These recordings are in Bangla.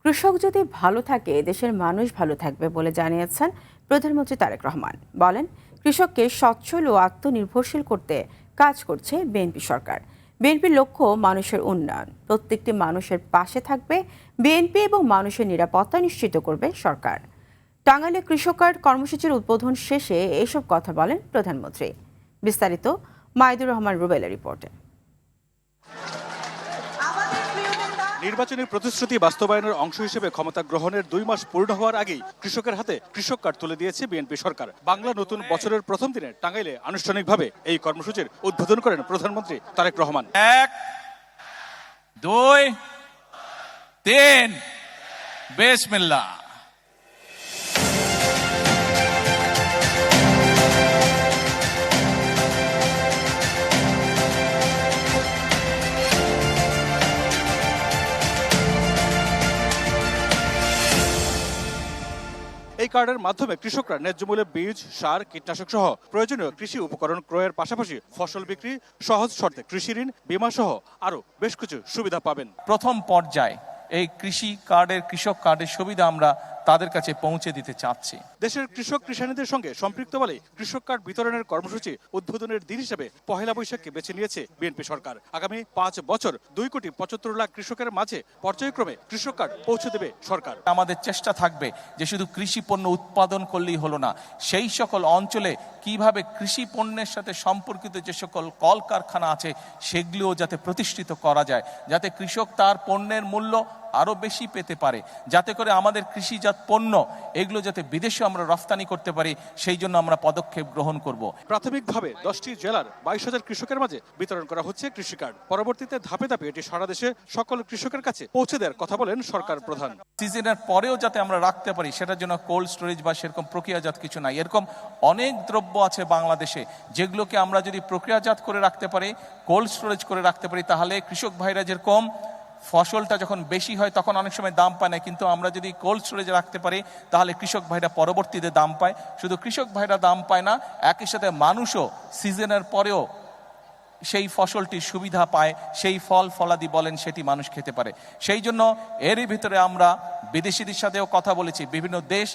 কৃষক যদি ভালো থাকে দেশের মানুষ ভালো থাকবে বলে জানিয়েছেন প্রধানমন্ত্রী তারেক রহমান। বলেন, কৃষককে সচ্ছল ও আত্মনির্ভরশীল করতে কাজ করছে বিএনপি সরকার। বিএনপির লক্ষ্য মানুষের উন্নয়ন। প্রত্যেকটি মানুষের পাশে থাকবে বিএনপি এবং মানুষের নিরাপত্তা নিশ্চিত করবে সরকার। টাঙ্গাইলে কৃষক কার্ড কর্মসূচির উদ্বোধন শেষে এসব কথা বলেন প্রধানমন্ত্রী। বিস্তারিত মাইদুর রহমান রুবেলের রিপোর্টে। নির্বাচনী প্রতিশ্রুতি বাস্তবায়নের অংশ হিসেবে ক্ষমতা গ্রহণের 2 মাস পূর্ণ হওয়ার আগেই কৃষকের হাতে কৃষক কার্ড তুলে দিয়েছে বিএনপি সরকার। বাংলা নতুন বছরের প্রথম দিনে টাঙ্গাইলে আনুষ্ঠানিকভাবে এই কর্মসূচির উদ্বোধন করেন প্রধানমন্ত্রী তারেক রহমান। 1, 2, 3 বিসমিল্লাহ। এই কার্ডের মাধ্যমে কৃষকরা ন্যায্য মূল্যে বীজ, সার, কীটনাশক সহ প্রয়োজনীয় কৃষি উপকরণ ক্রয়ের পাশাপাশি ফসল বিক্রি, সহজ শর্তে কৃষি ঋণ, বীমা সহ আরো বেশ কিছু সুবিধা পাবেন। প্রথম পর্যায়ে এই কৃষক কার্ডের সুবিধা আমরা তাদের কাছে পৌঁছে দিতে চাচ্ছি। দেশের কৃষক কৃষানীদের সঙ্গে সম্পৃক্ত বলে কৃষক কার্ড বিতরণের কর্মসূচি উদ্বোধনের দিন হিসেবে পহেলা বৈশাখকে বেছে নিয়েছে বিএনপি সরকার। আগামী 5 বছর 2,75,00,000 কৃষকের মাঝে পর্যায়ক্রমে কৃষক কার্ড পৌঁছে দেবে সরকার। আমাদের চেষ্টা থাকবে যে শুধু কৃষি পণ্য উৎপাদন করলেই হলো না, সেই সকল অঞ্চলে কিভাবে কৃষি পণ্যের সাথে সম্পর্কিত যে সকল কলকারখানা আছে সেগুলিও যাতে প্রতিষ্ঠিত করা যায়, যাতে কৃষক তার পণ্যের মূল্য আরো বেশি পেতে পারে, যাতে করে আমাদের কৃষিজাত পণ্য এগুলো যাতে বিদেশে আমরা রফতানি করতে পারি, সেই জন্য আমরা পদক্ষেপ গ্রহণ করব। প্রাথমিকভাবে 10টি জেলার 22,000 কৃষকের মাঝে বিতরণ করা হচ্ছে কৃষি কার্ড। পরবর্তীতে ধাপে ধাপে এটি সারা দেশে সকল কৃষকের কাছে পৌঁছে দেওয়ার কথা বলেন সরকার প্রধান। সিজনের পরেও যাতে আমরা রাখতে পারি সেটার জন্য কোল্ড স্টোরেজ বা সেরকম প্রক্রিয়াজাত কিছু নাই। এরকম অনেক দ্রব্য আছে বাংলাদেশে যেগুলোকে আমরা যদি প্রক্রিয়াজাত করে রাখতে পারি, কোল্ড স্টোরেজ করে রাখতে পারি, তাহলে কৃষক ভাইরা যেরকম ফসলটা যখন বেশি হয় তখন অনেক সময় দাম পায় না, কিন্তু আমরা যদি কোল্ড স্টোরেজে রাখতে পারি তাহলে কৃষক ভাইরা পরবর্তীতে দাম পায়। শুধু কৃষক ভাইরা দাম পায় না, একই সাথে মানুষও সিজনের পরেও সেই ফসলটির সুবিধা পায়, সেই ফল ফলাদি বলেন সেটি মানুষ খেতে পারে। সেই জন্য এরই ভিতরে আমরা বিদেশিদের সাথেও কথা বলেছি, বিভিন্ন দেশ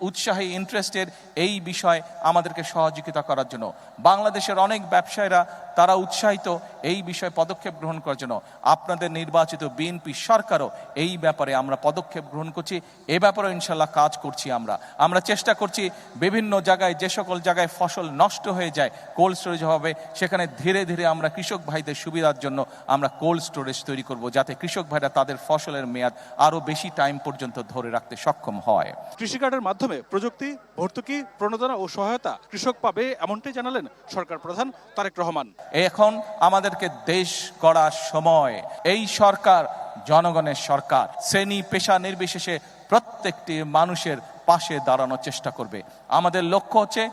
উৎসাহী ইন্টারেস্টেড এই বিষয় আমাদেরকে সহযোগিতা করার জন্য। বাংলাদেশের অনেক ব্যবসায়ীরা তারা উৎসাহিত এই বিষয়ে পদক্ষেপ গ্রহণ করার জন্য। আপনাদের নির্বাচিত বিএনপি সরকারও এই ব্যাপারে আমরা পদক্ষেপ গ্রহণ করছি, এ ব্যাপারেও ইনশাল্লাহ কাজ করছি। আমরা চেষ্টা করছি বিভিন্ন জায়গায় যে সকল জায়গায় ফসল নষ্ট হয়ে যায় কোল্ড স্টোরেজ হবে, সেখানে ধীরে ধীরে আমরা কৃষক ভাইদের সুবিধার জন্য আমরা কোল্ড স্টোরেজ তৈরি করব, যাতে কৃষক ভাইরা তাদের ফসলের মেয়াদ আরো বেশি টাইম পর্যন্ত ধরে রাখতে সক্ষম হয়। কৃষি কার্ডের মাধ্যমে প্রযুক্তি, ভর্তুকি, প্রণোদনা ও সহায়তা কৃষক পাবে, এমনটাই জানালেন সরকার প্রধান তারেক রহমান। এখন আমাদেরকে দেশ গড়ার সময়। এই সরকার জনগণের সরকার, শ্রেণী পেশা নির্বিশেষে প্রত্যেকটি মানুষের পাশে দাঁড়ানোর চেষ্টা করবে। আমাদের লক্ষ্য হচ্ছে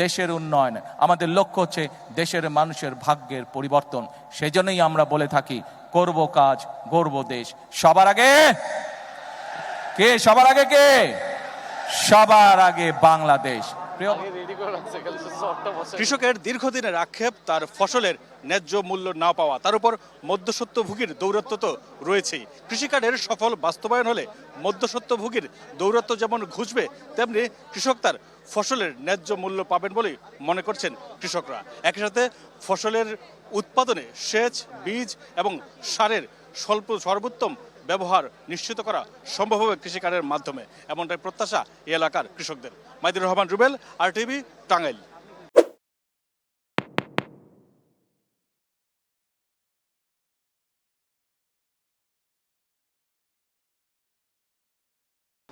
দেশের উন্নয়ন, আমাদের লক্ষ্য হচ্ছে দেশের মানুষের ভাগ্যের পরিবর্তন। সেজন্যই আমরা বলে থাকি, করব কাজ গড়ব দেশ। সবার আগে কে? সবার আগে কে? সবার আগে বাংলাদেশ। কৃষকের দীর্ঘদিনের আক্ষেপ তার ফসলের ন্যায্য মূল্য না পাওয়া, তার উপর মধ্যস্বত্বভোগীর দৌরাত্ম তো রয়েছেই। কৃষি কার্ডের সফল বাস্তবায়ন হলে মধ্যস্বত্বভোগীর দৌরাত্ম যেমন ঘুচবে, তেমনি কৃষক তার ফসলের ন্যায্য মূল্য পাবেন বলে মনে করছেন কৃষকরা। একই সাথে ফসলের উৎপাদনে সেচ, বীজ এবং সারের সর্বোত্তম ব্যবহার নিশ্চিত করা সম্ভব হবে কৃষি কার্ডের মাধ্যমে, এমনটাই প্রত্যাশা এই এলাকার কৃষকদের। মাইদুর রহমান রুবেল, RTV, টাঙ্গাইল।